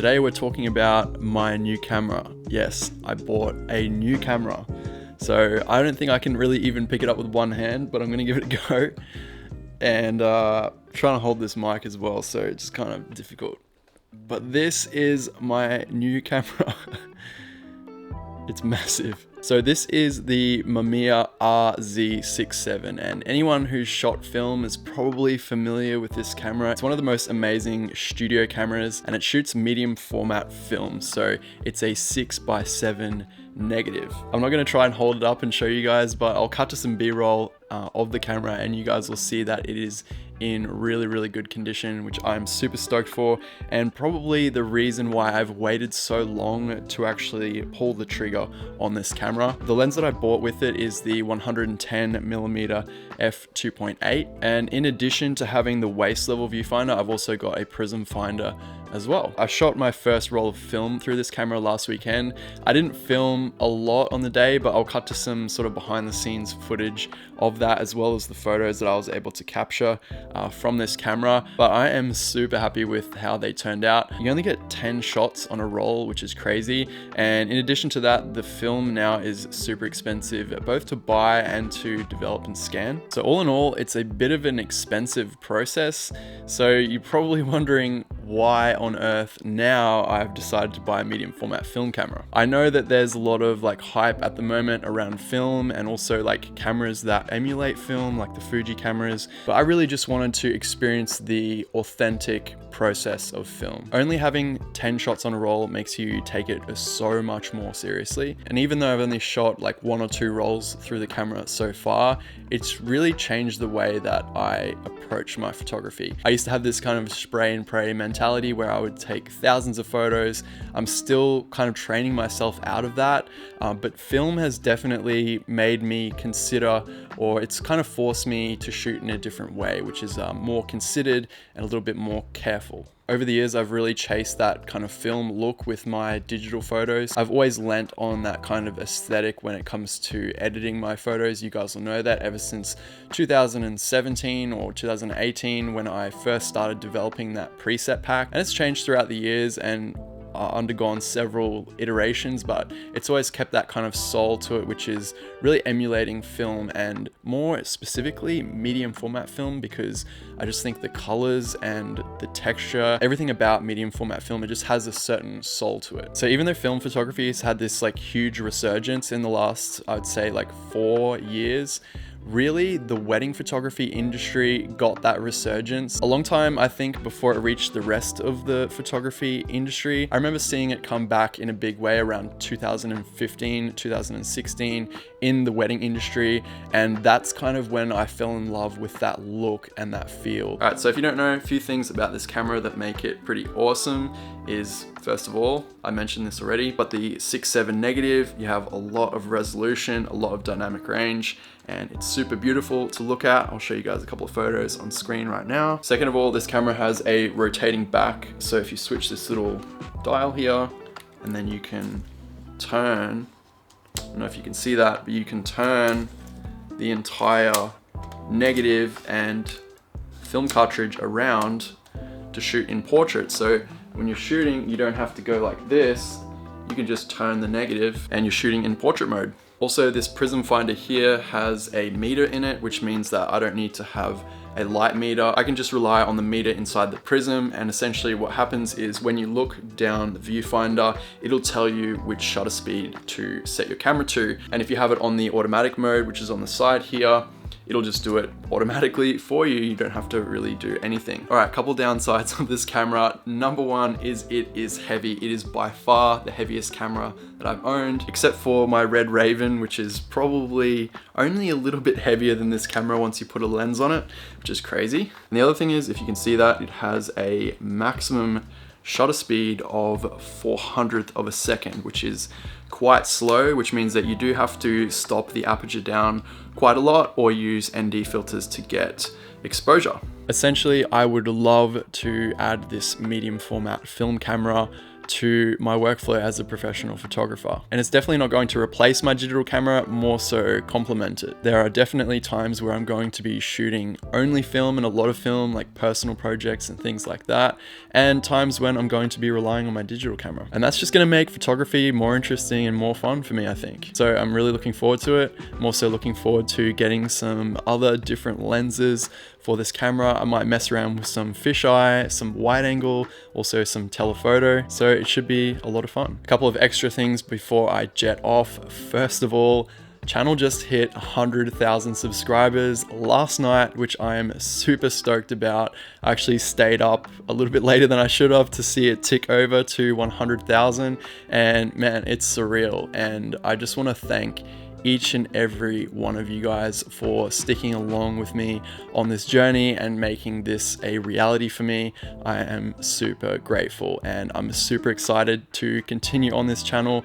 Today we're talking about my new camera. Yes, I bought a new camera. So I don't think I can really even pick it up with one hand, but I'm gonna give it a go. And trying to hold this mic as well, so it's kind of difficult. But this is my new camera. It's massive. So this is the Mamiya RZ67, and anyone who's shot film is probably familiar with this camera. It's one of the most amazing studio cameras, and it shoots medium format film. So it's a 6x7 negative. I'm not going to try and hold it up and show you guys, but I'll cut to some B-roll of the camera and you guys will see that it is in really good condition, which I'm super stoked for, and probably the reason why I've waited so long to actually pull the trigger on this camera. The lens that I bought with it is the 110mm f2.8, and in addition to having the waist level viewfinder, I've also got a prism finder as well. I shot my first roll of film through this camera last weekend. I didn't film a lot on the day, but I'll cut to some sort of behind the scenes footage of that, as well as the photos that I was able to capture from this camera. But I am super happy with how they turned out. You only get 10 shots on a roll, which is crazy. And in addition to that, the film now is super expensive, both to buy and to develop and scan. So all in all, it's a bit of an expensive process. So you're probably wondering why on earth now I've decided to buy a medium format film camera. I know that there's a lot of like hype at the moment around film and also like cameras that emulate film, like the Fuji cameras, but I really just wanted to experience the authentic process of film. Only having 10 shots on a roll makes you take it so much more seriously. And even though I've only shot like 1 or 2 rolls through the camera so far, it's really changed the way that I approach my photography. I used to have this kind of spray and pray mentality where I would take thousands of photos. I'm still kind of training myself out of that, but film has definitely made me consider, or it's kind of forced me to shoot in a different way, which is more considered and a little bit more careful. Over the years, I've really chased that kind of film look with my digital photos. I've always lent on that kind of aesthetic when it comes to editing my photos. You guys will know that ever since 2017 or 2018 when I first started developing that preset pack. And it's changed throughout the years and undergone several iterations, but it's always kept that kind of soul to it, which is really emulating film, and more specifically medium format film, because I just think the colors and the texture, everything about medium format film, it just has a certain soul to it. So even though film photography has had this like huge resurgence in the last, I would say like 4 years, really, the wedding photography industry got that resurgence a long time, I think, before it reached the rest of the photography industry. I remember seeing it come back in a big way around 2015, 2016 in the wedding industry, and that's kind of when I fell in love with that look and that feel. All right, so if you don't know, a few things about this camera that make it pretty awesome is, first of all, I mentioned this already, but the 6.7 negative, you have a lot of resolution, a lot of dynamic range, and it's super beautiful to look at. I'll show you guys a couple of photos on screen right now. Second of all, this camera has a rotating back. So if you switch this little dial here, and then you can turn, I don't know if you can see that, but you can turn the entire negative and film cartridge around to shoot in portrait. So when you're shooting, you don't have to go like this. You can just turn the negative and you're shooting in portrait mode. Also, this prism finder here has a meter in it, which means that I don't need to have a light meter. I can just rely on the meter inside the prism, and essentially what happens is when you look down the viewfinder, it'll tell you which shutter speed to set your camera to. And if you have it on the automatic mode, which is on the side here, it'll just do it automatically for you. You don't have to really do anything. All right, a couple downsides of this camera. Number one is it is heavy. It is by far the heaviest camera that I've owned, except for my Red Raven, which is probably only a little bit heavier than this camera once you put a lens on it, which is crazy. And the other thing is, if you can see that, it has a maximum shutter speed of 400th of a second, which is quite slow, which means that you do have to stop the aperture down quite a lot or use ND filters to get exposure. Essentially, I would love to add this medium format film camera to my workflow as a professional photographer. And it's definitely not going to replace my digital camera, more so complement it. There are definitely times where I'm going to be shooting only film and a lot of film, like personal projects and things like that, and times when I'm going to be relying on my digital camera. And that's just gonna make photography more interesting and more fun for me, I think. So I'm really looking forward to it. I'm also looking forward to getting some other different lenses for this camera. I might mess around with some fisheye, some wide angle, also some telephoto. So it should be a lot of fun. A couple of extra things before I jet off. First of all, channel just hit 100,000 subscribers last night, which I am super stoked about. I actually stayed up a little bit later than I should have to see it tick over to 100,000, and man, it's surreal. And I just want to thank each and every one of you guys for sticking along with me on this journey and making this a reality for me. I am super grateful, and I'm super excited to continue on this channel,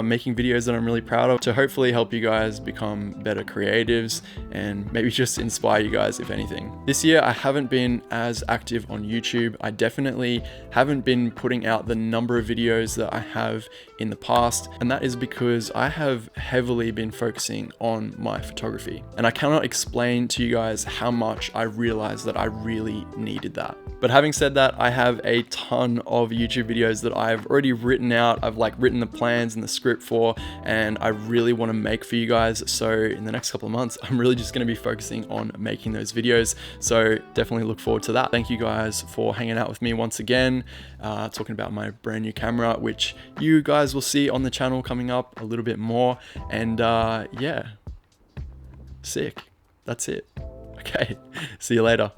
making videos that I'm really proud of to hopefully help you guys become better creatives and maybe just inspire you guys, if anything. This year, I haven't been as active on YouTube. I definitely haven't been putting out the number of videos that I have in the past, and that is because I have heavily been focusing on my photography. And I cannot explain to you guys how much I realized that I really needed that. But having said that, I have a ton of YouTube videos that I've already written out. I've like written the plans and the script for, and I really want to make for you guys. So in the next couple of months, I'm really just going to be focusing on making those videos. So definitely look forward to that. Thank you guys for hanging out with me once again, talking about my brand new camera, which you guys will see on the channel coming up a little bit more. And yeah, sick. That's it. Okay, see you later.